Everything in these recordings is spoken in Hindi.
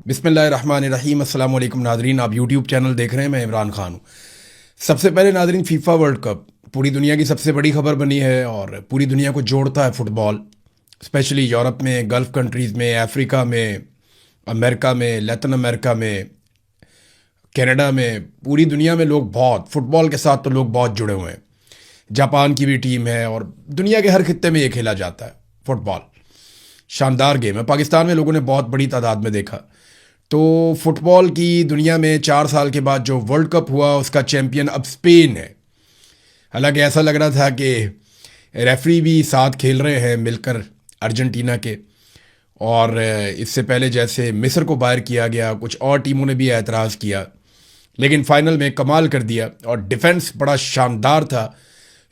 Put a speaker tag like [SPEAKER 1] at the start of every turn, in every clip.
[SPEAKER 1] बिस्मिल्लाहिर्रहमानिर्रहीम अस्सलाम वालेकुम नाजरीन, आप यूट्यूब चैनल देख रहे हैं। मैं इमरान खान हूँ। सबसे पहले नाजरीन, फीफा वर्ल्ड कप पूरी दुनिया की सबसे बड़ी खबर बनी है और पूरी दुनिया को जोड़ता है फुटबॉल। स्पेशली यूरोप में, गल्फ़ कंट्रीज़ में, अफ्रीका में, अमेरिका में, लैटिन अमेरिका में, कनाडा में, पूरी दुनिया में लोग बहुत फुटबॉल के साथ तो लोग बहुत जुड़े हुए हैं। जापान की भी टीम है और दुनिया के हर खित्ते में ये खेला जाता है फुटबॉल। शानदार गेम है। पाकिस्तान में लोगों ने बहुत बड़ी तादाद में देखा। तो फुटबॉल की दुनिया में 4 साल के बाद जो वर्ल्ड कप हुआ उसका चैंपियन अब स्पेन है। हालांकि ऐसा लग रहा था कि रेफरी भी साथ खेल रहे हैं मिलकर अर्जेंटीना के, और इससे पहले जैसे मिस्र को बाहर किया गया, कुछ और टीमों ने भी एतराज़ किया, लेकिन फाइनल में कमाल कर दिया और डिफेंस बड़ा शानदार था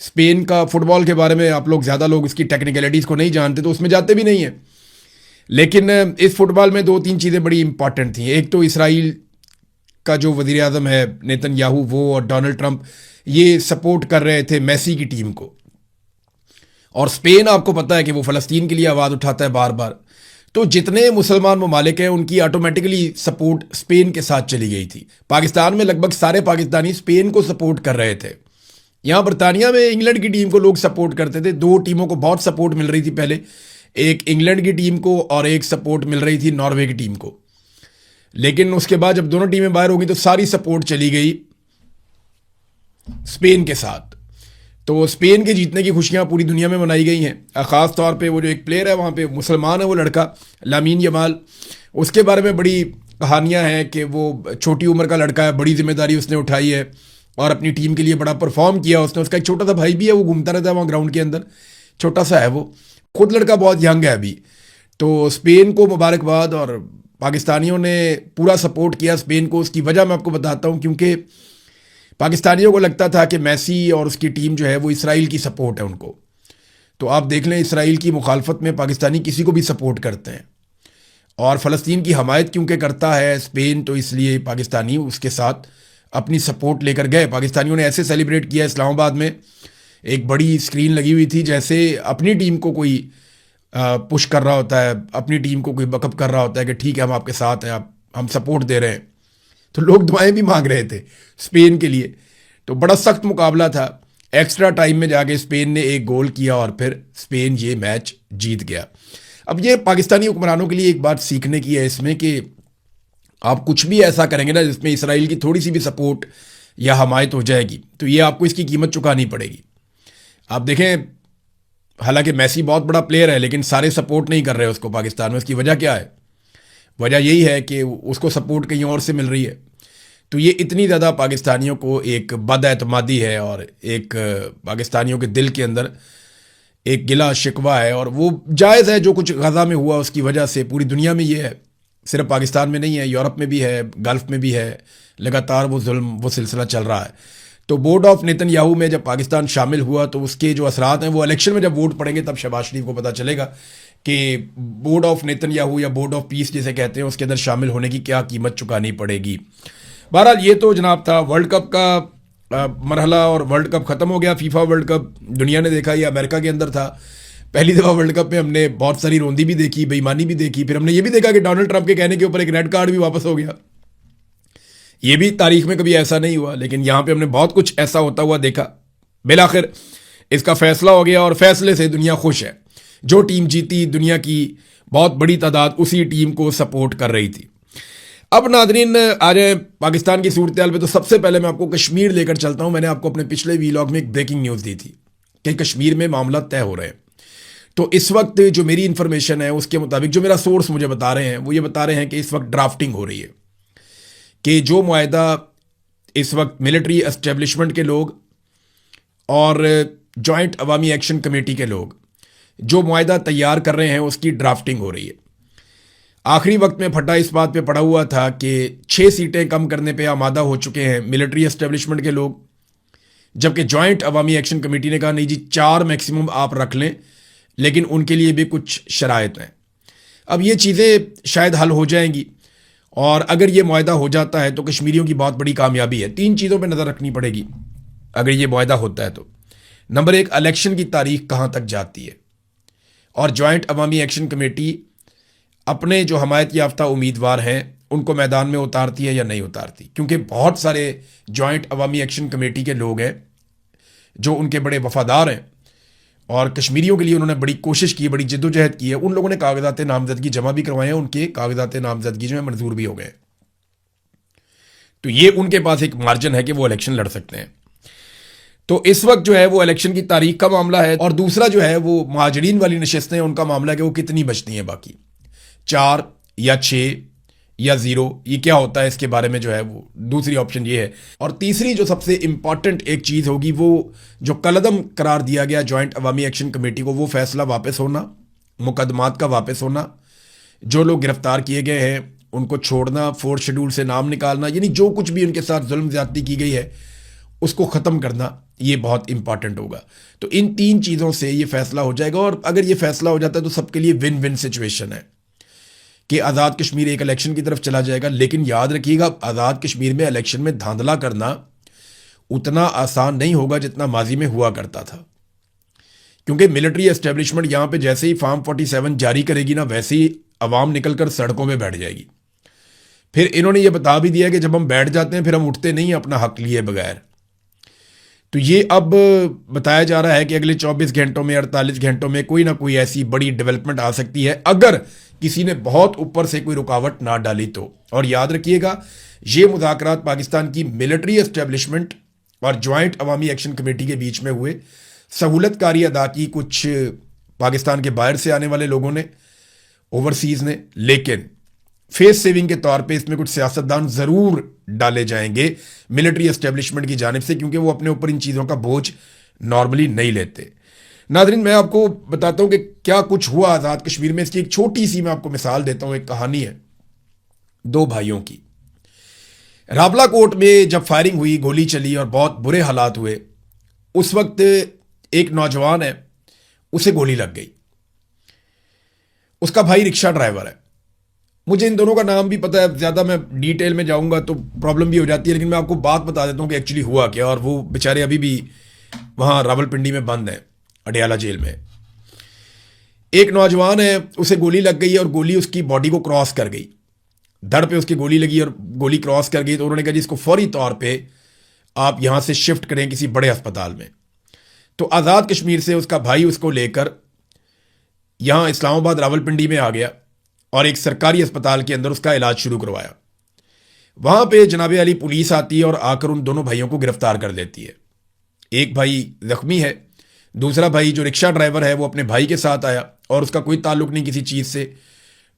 [SPEAKER 1] स्पेन का। फुटबॉल के बारे में आप लोग ज़्यादा लोग इसकी टेक्निकलिटीज़ को नहीं जानते तो उसमें जाते भी नहीं हैं, लेकिन इस फुटबॉल में 2-3 चीज़ें बड़ी इंपॉर्टेंट थी। एक तो इसराइल का जो वज़ीर आज़म है नेतन्याहू, वो और डोनाल्ड ट्रंप ये सपोर्ट कर रहे थे मेसी की टीम को, और स्पेन आपको पता है कि वो फ़लस्तीन के लिए आवाज़ उठाता है बार बार। तो जितने मुसलमान ममालिक हैं उनकी ऑटोमेटिकली सपोर्ट स्पेन के साथ चली गई थी। पाकिस्तान में लगभग सारे पाकिस्तानी स्पेन को सपोर्ट कर रहे थे। यहाँ बरतानिया में इंग्लैंड की टीम को लोग सपोर्ट करते थे। 2 टीमों को बहुत सपोर्ट मिल रही थी पहले, एक इंग्लैंड की टीम को और एक सपोर्ट मिल रही थी नॉर्वे की टीम को। लेकिन उसके बाद जब दोनों टीमें बाहर हो गई तो सारी सपोर्ट चली गई स्पेन के साथ। तो स्पेन के जीतने की खुशियां पूरी दुनिया में मनाई गई हैं। ख़ास तौर पे वो जो एक प्लेयर है वहाँ पे मुसलमान है, वो लड़का लामीन यमाल, उसके बारे में बड़ी कहानियाँ हैं कि वो छोटी उम्र का लड़का है, बड़ी जिम्मेदारी उसने उठाई है और अपनी टीम के लिए बड़ा परफॉर्म किया उसने। उसका एक छोटा सा भाई भी है, वो घूमता रहता है वहाँ ग्राउंड के अंदर, छोटा सा है वो, खुद लड़का बहुत यंग है अभी। तो स्पेन को मुबारकबाद, और पाकिस्तानियों ने पूरा सपोर्ट किया स्पेन को। उसकी वजह मैं आपको बताता हूँ, क्योंकि पाकिस्तानियों को लगता था कि मेसी और उसकी टीम जो है वो इसराइल की सपोर्ट है उनको। तो आप देख लें, इसराइल की मुखालफत में पाकिस्तानी किसी को भी सपोर्ट करते हैं, और फ़लस्तीन की हमायत क्योंकि करता है स्पेन, तो इसलिए पाकिस्तानी उसके साथ अपनी सपोर्ट लेकर गए। पाकिस्तानियों ने ऐसे सेलिब्रेट किया, इस्लामाबाद में एक बड़ी स्क्रीन लगी हुई थी, जैसे अपनी टीम को कोई पुश कर रहा होता है, अपनी टीम को कोई बकअप कर रहा होता है कि ठीक है हम आपके साथ हैं, आप हम सपोर्ट दे रहे हैं। तो लोग दुआएं भी मांग रहे थे स्पेन के लिए। तो बड़ा सख्त मुकाबला था। एक्स्ट्रा टाइम में जाके स्पेन ने एक गोल किया और फिर स्पेन ये मैच जीत गया। अब ये पाकिस्तानी हुक्मरानों के लिए एक बात सीखने की है इसमें कि आप कुछ भी ऐसा करेंगे ना जिसमें इसराइल की थोड़ी सी भी सपोर्ट या हमायत हो जाएगी, तो ये आपको इसकी कीमत चुकानी पड़ेगी। आप देखें, हालांकि मेसी बहुत बड़ा प्लेयर है, लेकिन सारे सपोर्ट नहीं कर रहे उसको पाकिस्तान में। उसकी वजह क्या है? वजह यही है कि उसको सपोर्ट कहीं और से मिल रही है। तो ये इतनी ज़्यादा पाकिस्तानियों को एक बदएतमादी है और एक पाकिस्तानियों के दिल के अंदर एक गिला शिकवा है, और वो जायज़ है। जो कुछ गज़ा में हुआ उसकी वजह से पूरी दुनिया में ये है, सिर्फ पाकिस्तान में नहीं है, यूरोप में भी है, गल्फ़ में भी है, लगातार वो जुल्म वो सिलसिला चल रहा है। तो बोर्ड ऑफ नेतन्याहू में जब पाकिस्तान शामिल हुआ तो उसके जो असरात हैं वो इलेक्शन में जब वोट पड़ेंगे तब शहबाज शरीफ को पता चलेगा कि बोर्ड ऑफ नेतन्याहू या बोर्ड ऑफ पीस जिसे कहते हैं उसके अंदर शामिल होने की क्या कीमत चुकानी पड़ेगी। बहरहाल ये तो जनाब था वर्ल्ड कप का मरहला, और वर्ल्ड कप ख़त्म हो गया। फीफा वर्ल्ड कप दुनिया ने देखा, ये अमेरिका के अंदर था। पहली दफ़ा वर्ल्ड कप में हमने बहुत सारी रोंदी भी देखी, बेईमानी भी देखी। फिर हमने ये भी देखा कि डोनाल्ड ट्रंप के कहने के ऊपर एक रेड कार्ड भी वापस हो गया। ये भी तारीख में कभी ऐसा नहीं हुआ, लेकिन यहाँ पे हमने बहुत कुछ ऐसा होता हुआ देखा। बिलाखिर इसका फैसला हो गया और फैसले से दुनिया खुश है। जो टीम जीती, दुनिया की बहुत बड़ी तादाद उसी टीम को सपोर्ट कर रही थी। अब नादरीन आ जाए पाकिस्तान की सूरत हाल पे, तो सबसे पहले मैं आपको कश्मीर लेकर चलता हूँ। मैंने आपको अपने पिछले वीलॉग में एक ब्रेकिंग न्यूज़ दी थी कि कश्मीर में मामला तय हो रहे हैं। तो इस वक्त जो मेरी इन्फॉर्मेशन है उसके मुताबिक, जो मेरा सोर्स मुझे बता रहे हैं, वो ये बता रहे हैं कि इस वक्त ड्राफ्टिंग हो रही है कि जो मुआहदा इस वक्त मिलिट्री एस्टेब्लिशमेंट के लोग और जॉइंट अवामी एक्शन कमेटी के लोग जो मुआहदा तैयार कर रहे हैं उसकी ड्राफ्टिंग हो रही है। आखिरी वक्त में फटा इस बात पे पड़ा हुआ था कि 6 सीटें कम करने पे आमादा हो चुके हैं मिलिट्री एस्टेब्लिशमेंट के लोग, जबकि जॉइंट अवामी एक्शन कमेटी ने कहा नहीं जी 4 मैक्सिमम आप रख लें, लेकिन उनके लिए भी कुछ शराइत हैं। अब ये चीज़ें शायद हल हो जाएंगी, और अगर ये मुआहदा हो जाता है तो कश्मीरियों की बहुत बड़ी कामयाबी है। 3 चीज़ों पे नज़र रखनी पड़ेगी अगर ये मुआहदा होता है तो। नंबर 1, इलेक्शन की तारीख कहाँ तक जाती है, और जॉइंट अवामी एक्शन कमेटी अपने जो हमायत याफ्ता उम्मीदवार हैं उनको मैदान में उतारती है या नहीं उतारती, क्योंकि बहुत सारे जॉइंट अवामी एक्शन कमेटी के लोग हैं जो उनके बड़े वफादार हैं और कश्मीरियों के लिए उन्होंने बड़ी कोशिश की, बड़ी जिद्दोजहद की है। उन लोगों ने कागजात नामजदगी जमा भी करवाए हैं, उनके कागजात नामजदगी जो है मंजूर भी हो गए। तो ये उनके पास एक मार्जिन है कि वो इलेक्शन लड़ सकते हैं। तो इस वक्त जो है वो इलेक्शन की तारीख का मामला है, और दूसरा जो है वो महाजरीन वाली नशस्तें उनका मामला है कि वो कितनी बचती हैं, बाकी 4 या 6 या 0, ये क्या होता है इसके बारे में जो है वो दूसरी ऑप्शन ये है। और तीसरी जो सबसे इंपॉर्टेंट एक चीज़ होगी वो जो कलअदम करार दिया गया जॉइंट अवामी एक्शन कमेटी को, वो फैसला वापस होना, मुकदमात का वापस होना, जो लोग गिरफ्तार किए गए हैं उनको छोड़ना, 4th शेड्यूल से नाम निकालना, यानी जो कुछ भी उनके साथ जुल्म ज्यादती की गई है उसको ख़त्म करना, ये बहुत इंपॉर्टेंट होगा। तो इन 3 चीज़ों से ये फैसला हो जाएगा, और अगर ये फैसला हो जाता है तो सबके लिए विन विन सिचुएशन है कि आज़ाद कश्मीर एक इलेक्शन की तरफ चला जाएगा। लेकिन याद रखिएगा, आज़ाद कश्मीर में इलेक्शन में धांधला करना उतना आसान नहीं होगा जितना माजी में हुआ करता था, क्योंकि मिलिट्री एस्टेब्लिशमेंट यहाँ पे जैसे ही फॉर्म 47 जारी करेगी ना, वैसे ही अवाम निकलकर सड़कों में बैठ जाएगी। फिर इन्होंने ये बता भी दिया कि जब हम बैठ जाते हैं फिर हम उठते नहीं अपना हक लिए बगैर। तो ये अब बताया जा रहा है कि अगले 24 घंटों में, 48 घंटों में कोई ना कोई ऐसी बड़ी डेवलपमेंट आ सकती है, अगर किसी ने बहुत ऊपर से कोई रुकावट ना डाली तो। और याद रखिएगा, ये मुज़ाकरात पाकिस्तान की मिलिट्री एस्टेब्लिशमेंट और जॉइंट अवामी एक्शन कमेटी के बीच में हुए। सहूलतकारी अदा की कुछ पाकिस्तान के बाहर से आने वाले लोगों ने, ओवरसीज़ ने, लेकिन फेस सेविंग के तौर पे इसमें कुछ सियासतदान ज़रूर डाले जाएंगे मिलिट्री एस्टेब्लिशमेंट की जानिब से, क्योंकि वो अपने ऊपर इन चीज़ों का बोझ नॉर्मली नहीं लेते। नाज़रीन, मैं आपको बताता हूं कि क्या कुछ हुआ आज़ाद कश्मीर में। इसकी एक छोटी सी मैं आपको मिसाल देता हूं। एक कहानी है 2 भाइयों की। रावला कोट में जब फायरिंग हुई, गोली चली और बहुत बुरे हालात हुए, उस वक्त एक नौजवान है, उसे गोली लग गई। उसका भाई रिक्शा ड्राइवर है। मुझे इन दोनों का नाम भी पता है, ज़्यादा मैं डिटेल में जाऊंगा तो प्रॉब्लम भी हो जाती है, लेकिन मैं आपको बात बता देता हूं कि एक्चुअली हुआ क्या। और वो बेचारे अभी भी वहां रावलपिंडी में बंद हैं, अडयाला जेल में। एक नौजवान है, उसे गोली लग गई और गोली उसकी बॉडी को क्रॉस कर गई, धड़ पे उसकी गोली लगी और गोली क्रॉस कर गई। तो उन्होंने कहा जी इसको फौरी तौर पे आप यहां से शिफ्ट करें किसी बड़े अस्पताल में। तो आज़ाद कश्मीर से उसका भाई उसको लेकर यहां इस्लामाबाद रावलपिंडी में आ गया और एक सरकारी अस्पताल के अंदर उसका इलाज शुरू करवाया। वहां पे जनाबे अली पुलिस आती है और आकर उन दोनों भाइयों को गिरफ्तार कर देती है। एक भाई जख्मी है, दूसरा भाई जो रिक्शा ड्राइवर है वो अपने भाई के साथ आया और उसका कोई ताल्लुक नहीं किसी चीज से।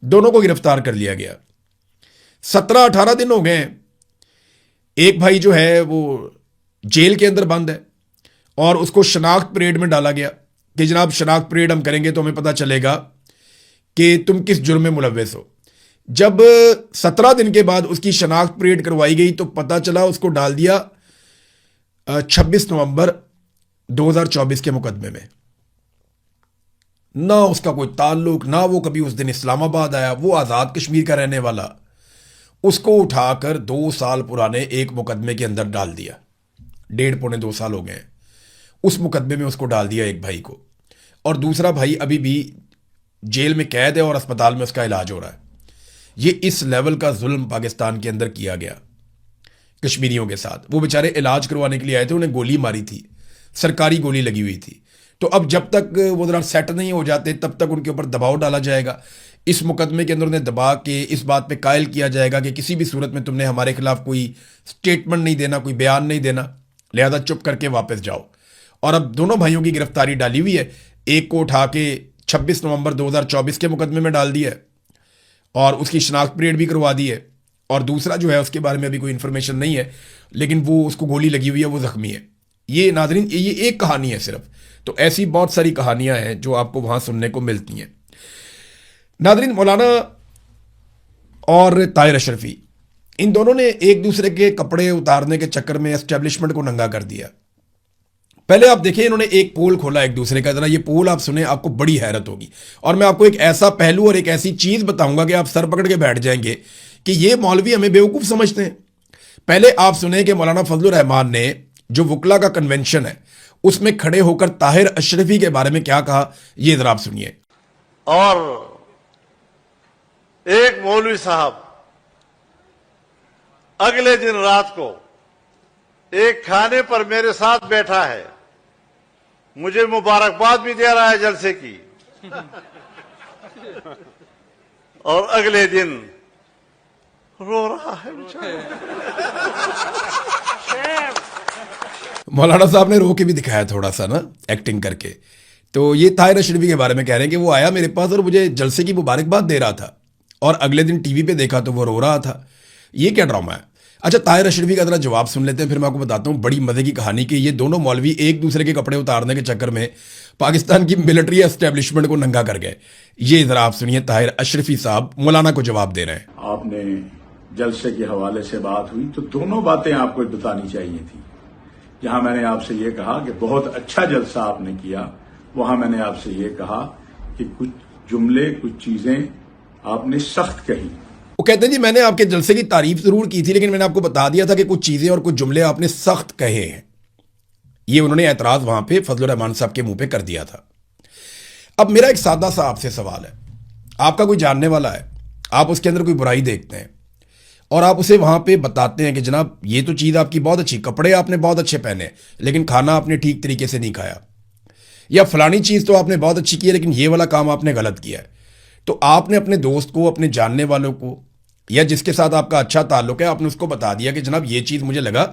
[SPEAKER 1] दोनों को गिरफ्तार कर लिया गया। 17-18 दिन हो गए। एक भाई जो है वो जेल के अंदर बंद है और उसको शनाख्त परेड में डाला गया कि जनाब शनाख्त परेड हम करेंगे तो हमें पता चलेगा कि तुम किस जुर्म में मुलव्वस हो। जब 17 दिन के बाद उसकी शनाख्त परेड करवाई गई तो पता चला उसको डाल दिया 26 नवंबर 2024 के मुकदमे में। ना उसका कोई ताल्लुक, ना वो कभी उस दिन इस्लामाबाद आया, वो आज़ाद कश्मीर का रहने वाला। उसको उठाकर 2 साल पुराने एक मुकदमे के अंदर डाल दिया। 1.5-2 साल हो गए। उस मुकदमे में उसको डाल दिया एक भाई को, और दूसरा भाई अभी भी जेल में कैद है और अस्पताल में उसका इलाज हो रहा है। ये इस लेवल का जुल्म पाकिस्तान के अंदर किया गया कश्मीरियों के साथ। वो बेचारे इलाज करवाने के लिए आए थे, उन्हें गोली मारी थी, सरकारी गोली लगी हुई थी। तो अब जब तक वो जरा सेट नहीं हो जाते तब तक उनके ऊपर दबाव डाला जाएगा। इस मुकदमे के अंदर उन्हें दबा के इस बात पे कायल किया जाएगा कि किसी भी सूरत में तुमने हमारे खिलाफ कोई स्टेटमेंट नहीं देना, कोई बयान नहीं देना, लिहाजा चुप करके वापस जाओ। और अब दोनों भाइयों की गिरफ्तारी डाली हुई है। एक को उठा के 26 नवंबर 2024 के मुकदमे में डाल दिया है और उसकी शनाख्त परेड भी करवा दी है, और दूसरा जो है उसके बारे में अभी कोई इन्फॉर्मेशन नहीं है, लेकिन वो उसको गोली लगी हुई है, वो जख्मी है। ये नाज़रीन ये एक कहानी है सिर्फ। तो ऐसी बहुत सारी कहानियां हैं जो आपको वहां सुनने को मिलती हैं। नाज़रीन, मौलाना और ताहिर अशरफी, इन दोनों ने एक दूसरे के कपड़े उतारने के चक्कर में एस्टेब्लिशमेंट को नंगा कर दिया। पहले आप देखिए, इन्होंने एक पोल खोला एक दूसरे का। जरा ये पोल आप सुने, आपको बड़ी हैरत होगी। और मैं आपको एक ऐसा पहलू और एक ऐसी चीज बताऊंगा कि आप सर पकड़ के बैठ जाएंगे कि ये मौलवी हमें बेवकूफ समझते हैं। पहले आप सुने कि मौलाना फजलुर रहमान ने जो वकला का कन्वेंशन है उसमें खड़े होकर ताहिर अशरफी के बारे में क्या कहा, ये जरा आप सुनिए।
[SPEAKER 2] और एक मौलवी साहब अगले दिन रात को एक खाने पर मेरे साथ बैठा है, मुझे मुबारकबाद भी दे रहा है जलसे की, और अगले दिन रो रहा है
[SPEAKER 1] मौलाना साहब ने रो के भी दिखाया थोड़ा सा ना, एक्टिंग करके। तो ये ताहिर अशरफी के बारे में कह रहे हैं कि वो आया मेरे पास और मुझे जलसे की मुबारकबाद दे रहा था, और अगले दिन टीवी पे देखा तो वो रो रहा था। ये क्या ड्रामा है? अच्छा, ताहिर अशरफी का जरा जवाब सुन लेते हैं, फिर मैं आपको बताता हूँ बड़ी मजे की कहानी कि ये दोनों मौलवी एक दूसरे के कपड़े उतारने के चक्कर में पाकिस्तान की मिलिट्री एस्टेब्लिशमेंट को नंगा कर गए। ये जरा आप सुनिए, ताहिर अशरफी साहब मौलाना को जवाब दे रहे हैं।
[SPEAKER 3] आपने जलसे के हवाले से बात हुई तो दोनों बातें आपको बतानी चाहिए थी। जहां मैंने आपसे ये कहा कि बहुत अच्छा जलसा आपने किया, वहां मैंने आपसे ये कहा कि कुछ जुमले, कुछ चीजें आपने सख्त कही।
[SPEAKER 1] वो कहते हैं जी मैंने आपके जलसे की तारीफ जरूर की थी, लेकिन मैंने आपको बता दिया था कि कुछ चीजें और कुछ जुमले आपने सख्त कहे हैं। ये उन्होंने ऐतराज वहां पे फजलुर रहमान साहब के मुंह पे कर दिया था। अब मेरा एक सादा सा आपसे सवाल है, आपका कोई जानने वाला है, आप उसके अंदर कोई बुराई देखते हैं और आप उसे वहां पे बताते हैं कि जनाब ये तो चीज आपकी बहुत अच्छी, कपड़े आपने बहुत अच्छे पहने लेकिन खाना आपने ठीक तरीके से नहीं खाया, या फलानी चीज तो आपने बहुत अच्छी की है लेकिन ये वाला काम आपने गलत किया है। तो आपने अपने दोस्त को, अपने जानने वालों को, या जिसके साथ आपका अच्छा ताल्लुक है, आपने उसको बता दिया कि जनाब ये चीज मुझे लगा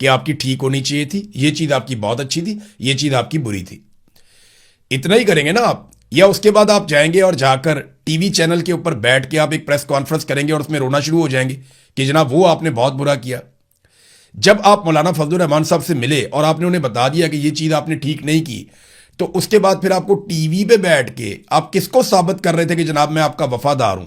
[SPEAKER 1] कि आपकी ठीक होनी चाहिए थी, ये चीज आपकी बहुत अच्छी थी, ये चीज आपकी बुरी थी। इतना ही करेंगे ना आप, या उसके बाद आप जाएंगे और जाकर टीवी चैनल के ऊपर बैठ के आप एक प्रेस कॉन्फ्रेंस करेंगे और उसमें रोना शुरू हो जाएंगे कि जनाब वो आपने बहुत बुरा किया। जब आप मौलाना फजलुर रहमान साहब से मिले और आपने उन्हें बता दिया कि ये चीज आपने ठीक नहीं की, तो उसके बाद फिर आपको टीवी पे बैठ के आप किसको साबित कर रहे थे कि जनाब मैं आपका वफादार हूं,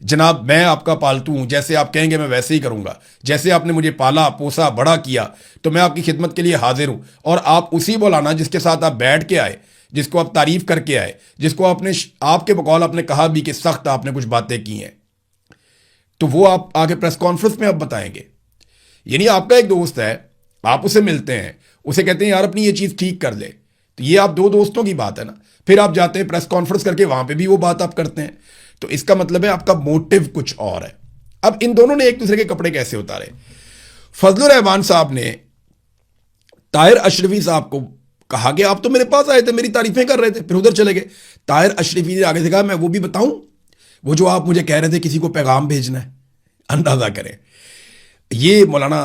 [SPEAKER 1] जनाब मैं आपका पालतू हूं, जैसे आप कहेंगे मैं वैसे ही करूंगा, जैसे आपने मुझे पाला पोसा बड़ा किया तो मैं आपकी खिदमत के लिए हाजिर हूं। और आप उसी मौलाना जिसके साथ आप बैठ के आए, जिसको आप तारीफ करके आए, जिसको आपने आपके बकौल आपने कहा भी कि सख्त आपने कुछ बातें की हैं, तो वो आप आगे प्रेस कॉन्फ्रेंस में आप बताएंगे। यानी आपका एक दोस्त है, आप उसे मिलते हैं, उसे कहते हैं यार अपनी ये चीज ठीक कर ले, तो ये आप दो दोस्तों की बात है ना। फिर आप जाते हैं प्रेस कॉन्फ्रेंस करके, वहां पे भी वो बात आप करते हैं, तो इसका मतलब है आपका मोटिव कुछ और है। अब इन दोनों ने एक दूसरे के कपड़े कैसे उतारे? फजलुर रहमान साहब ने ताहिर अशरफी साहब को कहा कि आप तो मेरे पास आए थे, मेरी तारीफें कर रहे थे, फिर उधर चले गए। ताहिर अशरफी ने आगे से कहा मैं वो भी बताऊं, वो जो आप मुझे कह रहे थे किसी को पैगाम भेजना है। अंदाजा करें, ये मौलाना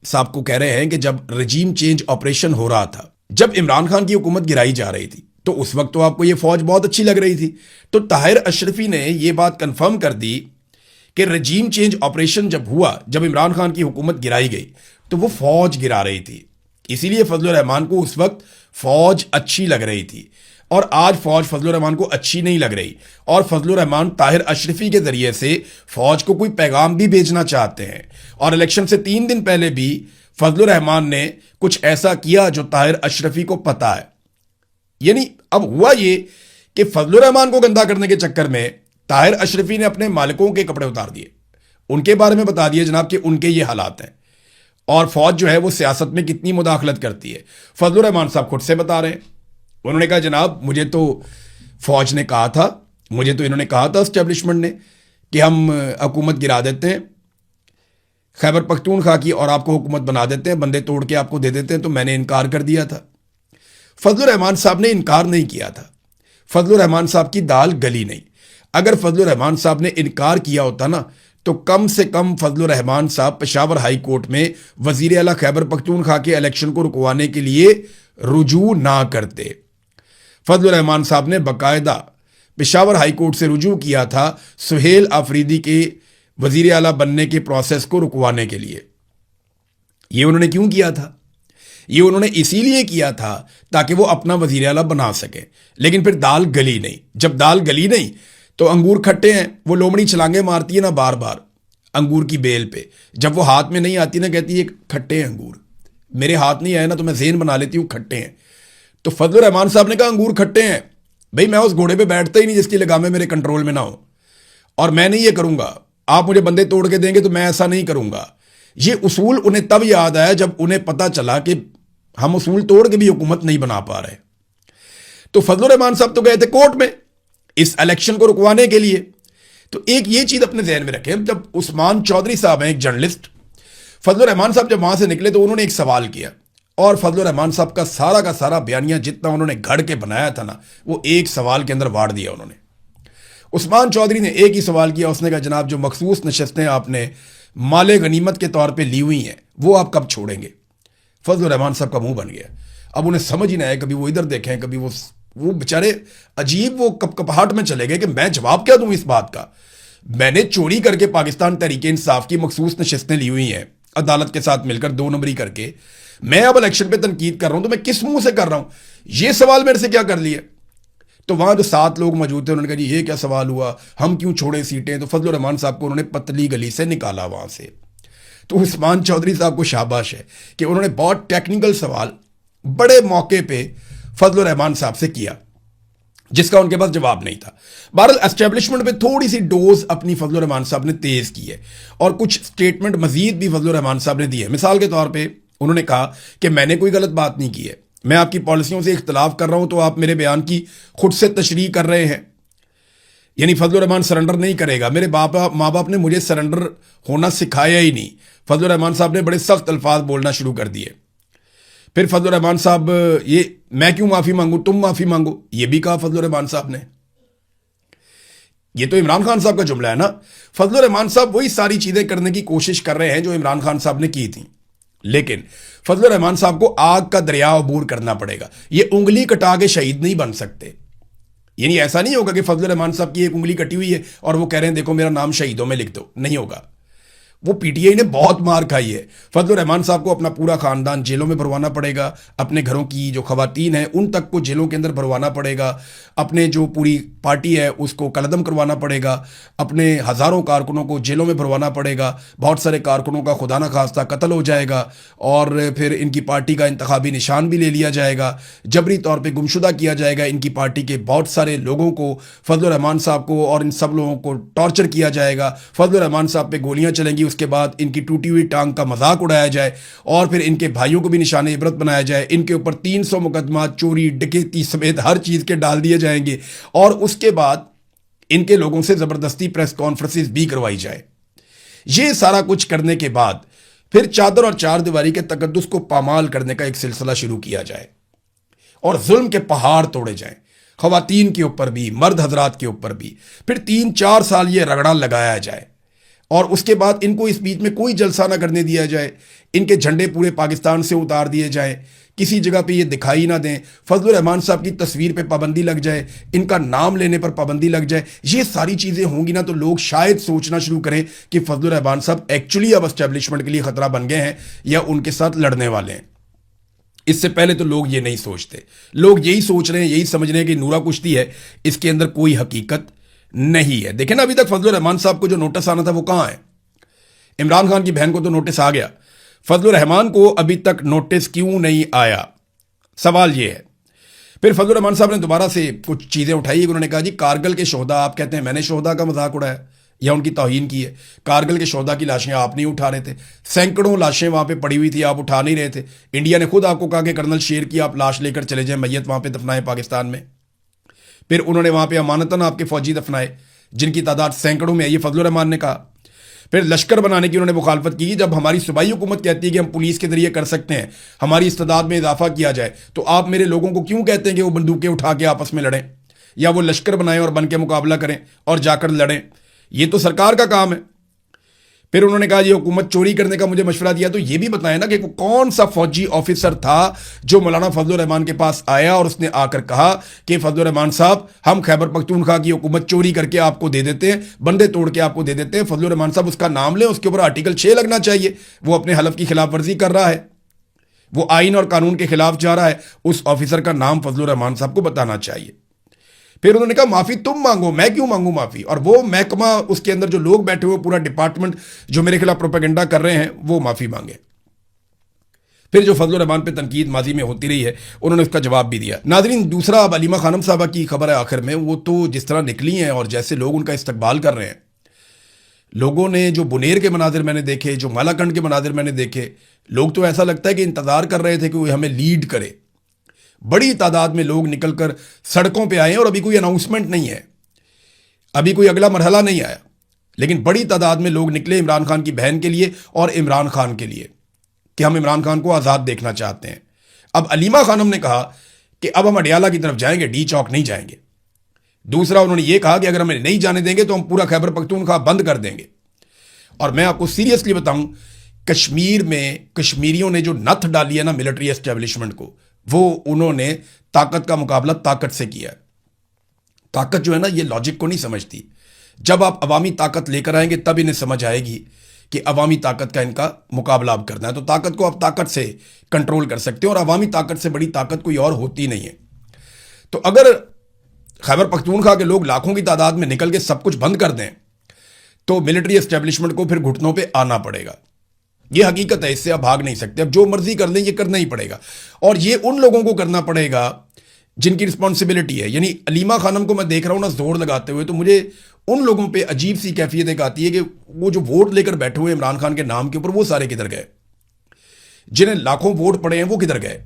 [SPEAKER 1] साहब को कह रहे हैं कि जब रजीम चेंज ऑपरेशन हो रहा था, जब इमरान खान की हुकूमत गिराई जा रही थी, तो उस वक्त तो आपको ये फौज बहुत अच्छी लग रही थी। तो ताहिर अशरफी ने यह बात कंफर्म कर दी कि रजीम चेंज ऑपरेशन जब हुआ, जब इमरान खान की हुकूमत गिराई गई, तो वो फौज गिरा रही थी। इसीलिए फजलुर रहमान को उस वक्त फौज अच्छी लग रही थी, और आज फौज फजलुर रहमान को अच्छी नहीं लग रही, और फजलुर रहमान ताहिर अशरफी के जरिए से फौज को कोई पैगाम भी भेजना चाहते हैं। और इलेक्शन से 3 दिन पहले भी फजलुर रहमान ने कुछ ऐसा किया जो ताहिर अशरफी को पता है। यानी अब हुआ ये कि फजलुर रहमान को गंदा करने के चक्कर में ताहिर अशरफी ने अपने मालिकों के कपड़े उतार दिए, उनके बारे में बता दिया जनाब कि उनके ये हालात हैं, और फौज जो है वो सियासत में कितनी मुदाखलत करती है। फजलुर रहमान साहब खुद से बता रहे हैं, उन्होंने कहा जनाब मुझे तो फौज ने कहा था, मुझे तो इन्होंने कहा था एस्टेब्लिशमेंट ने कि हम हुकूमत गिरा देते हैं खैबर पख्तूनख्वा की और आपको हुकूमत बना देते हैं, बंदे तोड़ के आपको दे देते हैं, तो मैंने इनकार कर दिया था। फजलुर रहमान साहब ने इनकार नहीं किया था, फजलुर रहमान साहब की दाल गली नहीं। अगर फजलुर रहमान साहब ने इनकार किया होता ना, तो कम से कम फजलुर रहमान साहब पेशावर हाई कोर्ट में वजीर आला खैबर पख्तूनख्वा के इलेक्शन को रुकवाने के लिए रुजू ना करते। फजलुर रहमान साहब ने बाकायदा पेशावर हाई कोर्ट से रुजू किया था सुहेल आफरीदी के वजीर आला बनने के प्रोसेस को रुकवाने के लिए। ये उन्होंने क्यों किया था? ये उन्होंने इसीलिए किया था ताकि वो अपना वजीर आला बना सके। लेकिन फिर दाल गली नहीं। जब दाल गली नहीं तो अंगूर खट्टे हैं, वो लोमड़ी छलांगे मारती है ना बार बार अंगूर की बेल पे, जब वो हाथ में नहीं आती ना कहती है खट्टे हैं अंगूर, मेरे हाथ नहीं आए ना तो मैं ज़ेन बना लेती हूँ खट्टे हैं। तो फजलुर रहमान साहब ने कहा अंगूर खट्टे हैं, भाई मैं उस घोड़े पे बैठता ही नहीं जिसकी लगामें मेरे कंट्रोल में ना हो, और मैं नहीं ये करूंगा, आप मुझे बंदे तोड़ के देंगे तो मैं ऐसा नहीं करूंगा। ये उसूल उन्हें तब याद आया जब उन्हें पता चला कि हम उसूल तोड़ के भी हुकूमत नहीं बना पा रहे। तो फजलुर रहमान साहब तो गए थे कोर्ट में इस इलेक्शन को रुकवाने के लिए। तो एक ये चीज अपने जहन में रखें, जब उस्मान चौधरी साहब हैं एक जर्नलिस्ट, फजलुर रहमान साहब जब वहां से निकले तो उन्होंने एक सवाल किया, और फजलुर रहमान साहब का सारा बयानिया जितना उन्होंने घड़ के बनाया था ना, वो एक सवाल के अंदर वाड़ दिया उन्होंने। उस्मान चौधरी ने एक ही सवाल किया, उसने कहा जनाब जो मखसूस नशस्तें आपने माले गनीमत के तौर पे ली हुई हैं वो आप कब छोड़ेंगे? फजलुर रहमान साहब का मुंह बन गया। अब उन्हें समझ ही नहीं आया, कभी वो इधर देखें कभी वो बेचारे अजीब वो कपकपाहट में चले गए कि मैं जवाब क्या दूं इस बात का। मैंने चोरी करके पाकिस्तान तहरीक इंसाफ की मखसूस नशस्तें ली हुई हैं अदालत के साथ मिलकर 2 नंबरी करके, मैं अब इलेक्शन पे तनकीद कर रहा हूं तो मैं किस मुंह से कर रहा हूं? ये सवाल मेरे से क्या कर लिए? तो वहां जो 7 लोग मौजूद थे उन्होंने कहा जी ये क्या सवाल हुआ, हम क्यों छोड़े सीटें? तो फजलुर रहमान साहब को उन्होंने पतली गली से निकाला वहां से। तो उस्मान चौधरी साहब को शाबाश है कि उन्होंने बहुत टेक्निकल सवाल बड़े मौके पे फजलुर रहमान साहब से किया जिसका उनके पास जवाब नहीं था। बहरहाल एस्टेब्लिशमेंट पे थोड़ी सी डोज अपनी फजलुर रहमान साहब ने तेज की है और कुछ स्टेटमेंट मजीद भी फजलुर रहमान साहब ने दी है। मिसाल के तौर पे उन्होंने कहा कि मैंने कोई गलत बात नहीं की है, मैं आपकी पॉलिसियों से इख्तलाफ कर रहा हूं तो आप मेरे बयान की खुद से तशरीह कर रहे हैं। यानी फजलुर रहमान सरेंडर नहीं करेगा, मेरे माँ बाप ने मुझे सरेंडर होना सिखाया ही नहीं। फजलुर रहमान साहब ने बड़े सख्त अल्फाज बोलना शुरू कर दिए। फिर फजलुर रहमान साहब ये मैं क्यों माफी मांगू, तुम माफी मांगो, ये भी कहा फजलुर रहमान साहब ने। ये तो इमरान खान साहब का जुमला है ना। फजलुर रहमान साहब वही सारी चीजें करने की कोशिश कर रहे हैं जो इमरान खान साहब ने की थी, लेकिन फजलुर रहमान साहब को आग का दरिया अबूर करना पड़ेगा। ये उंगली कटा के शहीद नहीं बन सकते। यानी ऐसा नहीं होगा कि फजलुर रहमान साहब की एक उंगली कटी हुई है और वो कह रहे हैं देखो मेरा नाम शहीदों में लिख दो, नहीं होगा। वो पीटीआई ने बहुत मार खाई है। फजलुर रहमान साहब को अपना पूरा खानदान जेलों में भरवाना पड़ेगा, अपने घरों की जो खवातीन हैं उन तक को जेलों के अंदर भरवाना पड़ेगा, अपने जो पूरी पार्टी है उसको कलदम करवाना पड़ेगा, अपने हज़ारों कारकुनों को जेलों में भरवाना पड़ेगा, बहुत सारे कारकुनों का खुदा न खास्ता कत्ल हो जाएगा और फिर इनकी पार्टी का इंतखाबी निशान भी ले लिया जाएगा, जबरी तौर पर गुमशुदा किया जाएगा। इनकी पार्टी के बहुत सारे लोगों को, फजलुर रहमान साहब को और इन सब लोगों को टॉर्चर किया जाएगा। फजलुर रहमान साहब पे गोलियां चलेंगी, उसके बाद इनकी टूटी हुई टांग का मजाक उड़ाया जाए और फिर इनके भाइयों को भी निशाने इबरत बनाया जाए। इनके ऊपर 300 मुकदमा चोरी डकैती समेत हर चीज के डाल दिए जाएंगे और उसके बाद इनके लोगों से जबरदस्ती प्रेस कॉन्फ्रेंसेस भी करवाई जाए। ये सारा कुछ करने के बाद फिर चादर और चार दीवारी के तकद्दुस को पामाल करने का एक सिलसिला शुरू किया जाए और जुल्म के पहाड़ तोड़े जाएं, खवातीन के ऊपर भी, मर्द हजरात के ऊपर भी। फिर 3-4 साल ये रगड़ा लगाया जाए और उसके बाद इनको इस बीच में कोई जलसा ना करने दिया जाए। इनके झंडे पूरे पाकिस्तान से उतार दिए जाएं, किसी जगह पे ये दिखाई ना दें। फजलुर रहमान साहब की तस्वीर पे पाबंदी लग जाए, इनका नाम लेने पर पाबंदी लग जाए। ये सारी चीज़ें होंगी ना तो लोग शायद सोचना शुरू करें कि फजलुर रहमान साहब एक्चुअली अब एस्टेब्लिशमेंट के लिए खतरा बन गए हैं या उनके साथ लड़ने वाले हैं। इससे पहले तो लोग ये नहीं सोचते। लोग यही सोच रहे हैं, यही समझ रहे हैं कि नूरा कुश्ती है, इसके अंदर कोई हकीकत नहीं है। देखें ना, अभी तक फजलुर रहमान साहब को जो नोटिस आना था वो कहां है? इमरान खान की बहन को तो नोटिस आ गया, फजलुर रहमान को अभी तक नोटिस क्यों नहीं आया? सवाल ये है। फिर फजलुर रहमान साहब ने दोबारा से कुछ चीजें उठाई। उन्होंने कहा जी कारगिल के शोहदा, आप कहते हैं मैंने शोहदा का मजाक उड़ाया या उनकी तौहीन की है। कारगिल के शोहदा की लाशें आप नहीं उठा रहे थे, सैकड़ों लाशें वहां पे पड़ी हुई थी, आप उठा नहीं रहे थे। इंडिया ने खुद आपको कहा कि कर्नल शेर की आप लाश लेकर चले जाएं, मैयत वहां पे दफनाएं पाकिस्तान में। फिर उन्होंने वहां पे अमानतन आपके फौजी दफनाए जिनकी तादाद सैकड़ों में है, ये फजलुर रहमान ने कहा। फिर लश्कर बनाने की उन्होंने मुखालफत की। जब हमारी सूबाई हुकूमत कहती है कि हम पुलिस के जरिए कर सकते हैं, हमारी इस्तादाद में इजाफा किया जाए, तो आप मेरे लोगों को क्यों कहते हैं कि वो बंदूकें उठा के आपस में लड़ें या वो लश्कर बनाएं और बन के मुकाबला करें और जाकर लड़ें? ये तो सरकार का काम है। फिर उन्होंने कहा ये हुकूमत चोरी करने का मुझे मशवरा दिया, तो ये भी बताएं ना कि कौन सा फौजी ऑफिसर था जो मौलाना फजलुर रहमान के पास आया और उसने आकर कहा कि फजलुर रहमान साहब, हम खैबर पख्तूनख्वा की हुकूमत चोरी करके आपको दे देते हैं, बंदे तोड़ के आपको दे देते हैं। फजलुर रहमान साहब उसका नाम लें, उसके ऊपर आर्टिकल 6 लगना चाहिए। वो अपने हलफ की खिलाफ वर्जी कर रहा है, वो आइन और कानून के खिलाफ जा रहा है। उस ऑफिसर का नाम फजलुर रहमान साहब को बताना चाहिए। फिर उन्होंने कहा माफी तुम मांगो, मैं क्यों मांगू माफी? और वो महकमा, उसके अंदर जो लोग बैठे हुए, पूरा डिपार्टमेंट जो मेरे खिलाफ प्रोपेगेंडा कर रहे हैं, वो माफी मांगे। फिर जो फजलुर रहमान पे तनकीद माजी में होती रही है, उन्होंने उसका जवाब भी दिया। नाजरीन, दूसरा अब अलीमा खानम साहबा की खबर है आखिर में। वो तो जिस तरह निकली हैं और जैसे लोग उनका इस्तकबाल कर रहे हैं, लोगों ने जो बुनेर के मनाजिर मैंने देखे, जो मालाकंड के मनाजिर मैंने देखे, लोग तो ऐसा लगता है कि इंतजार कर रहे थे कि वो हमें लीड करे। बड़ी तादाद में लोग निकलकर सड़कों पे आए और अभी कोई अनाउंसमेंट नहीं है, अभी कोई अगला मरहला नहीं आया। लेकिन बड़ी तादाद में लोग निकले इमरान खान की बहन के लिए और इमरान खान के लिए कि हम इमरान खान को आज़ाद देखना चाहते हैं। अब अलीमा खानम ने कहा कि अब हम अडियाला की तरफ जाएंगे, डी चौक नहीं जाएंगे। दूसरा, उन्होंने ये कहा कि अगर हमें नहीं जाने देंगे तो हम पूरा खैबर पख्तूनख्वा बंद कर देंगे। और मैं आपको सीरियसली बताऊं, कश्मीर में कश्मीरियों ने जो नथ डाली है ना मिलिट्री एस्टेब्लिशमेंट को, वो उन्होंने ताकत का मुकाबला ताकत से किया है। ताकत जो है ना, ये लॉजिक को नहीं समझती। जब आप अवामी ताकत लेकर आएंगे तब इन्हें समझ आएगी कि अवामी ताकत का इनका मुकाबला अब करना है। तो ताकत को आप ताकत से कंट्रोल कर सकते हो और अवामी ताकत से बड़ी ताकत कोई और होती नहीं है। तो अगर खैबर पख्तूनख्वा के लोग लाखों की तादाद में निकल के सब कुछ बंद कर दें तो मिलिट्री एस्टेब्लिशमेंट को फिर घुटनों पे आना पड़ेगा। ये हकीकत है, इससे आप भाग नहीं सकते। अब जो मर्जी कर लें, ये करना ही पड़ेगा। और ये उन लोगों को करना पड़ेगा जिनकी रिस्पॉन्सिबिलिटी है। यानी अलीमा खानम को मैं देख रहा हूं ना जोर लगाते हुए, तो मुझे उन लोगों पे अजीब सी कैफियत एक आती है कि वो जो वोट लेकर बैठे हुए इमरान खान के नाम के ऊपर, वो सारे किधर गए? जिन्हें लाखों वोट पड़े हैं वो किधर गए?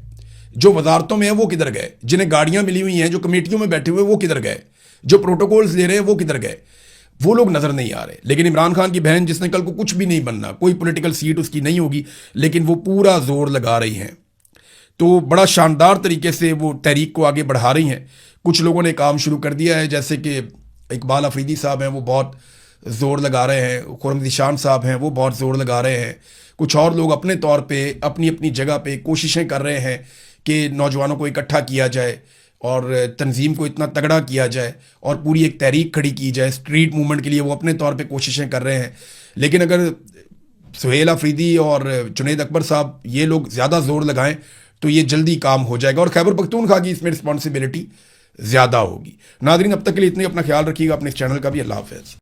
[SPEAKER 1] जो वजारतों में हैं वो किधर गए? जिन्हें गाड़ियां मिली हुई हैं, जो कमेटियों में बैठे हुए वो किधर गए? जो प्रोटोकॉल्स ले रहे हैं वो किधर गए? वो लोग नजर नहीं आ रहे। लेकिन इमरान खान की बहन, जिसने कल को कुछ भी नहीं बनना, कोई पॉलिटिकल सीट उसकी नहीं होगी, लेकिन वो पूरा जोर लगा रही हैं। तो बड़ा शानदार तरीके से वो तहरीक को आगे बढ़ा रही हैं। कुछ लोगों ने काम शुरू कर दिया है, जैसे कि इकबाल अफरीदी साहब हैं, वो बहुत ज़ोर लगा रहे हैं। खुर्रम ज़ीशान साहब हैं, वो बहुत ज़ोर लगा रहे हैं। कुछ और लोग अपने तौर पे अपनी अपनी जगह पे कोशिशें कर रहे हैं कि नौजवानों को इकट्ठा किया जाए और तंजीम को इतना तगड़ा किया जाए और पूरी एक तहरीक खड़ी की जाए स्ट्रीट मूवमेंट के लिए। वो अपने तौर पे कोशिशें कर रहे हैं। लेकिन अगर सुहेल अफरीदी और जुनैद अकबर साहब ये लोग ज़्यादा जोर लगाएं तो ये जल्दी काम हो जाएगा और खैबर पख्तूनख्वा की इसमें रिस्पॉन्सिबिलिटी ज़्यादा होगी। नादरीन, अब तक के लिए इतने, अपना ख्याल रखिएगा, अपने इस चैनल का भी। अल्लाह हाफ़िज़।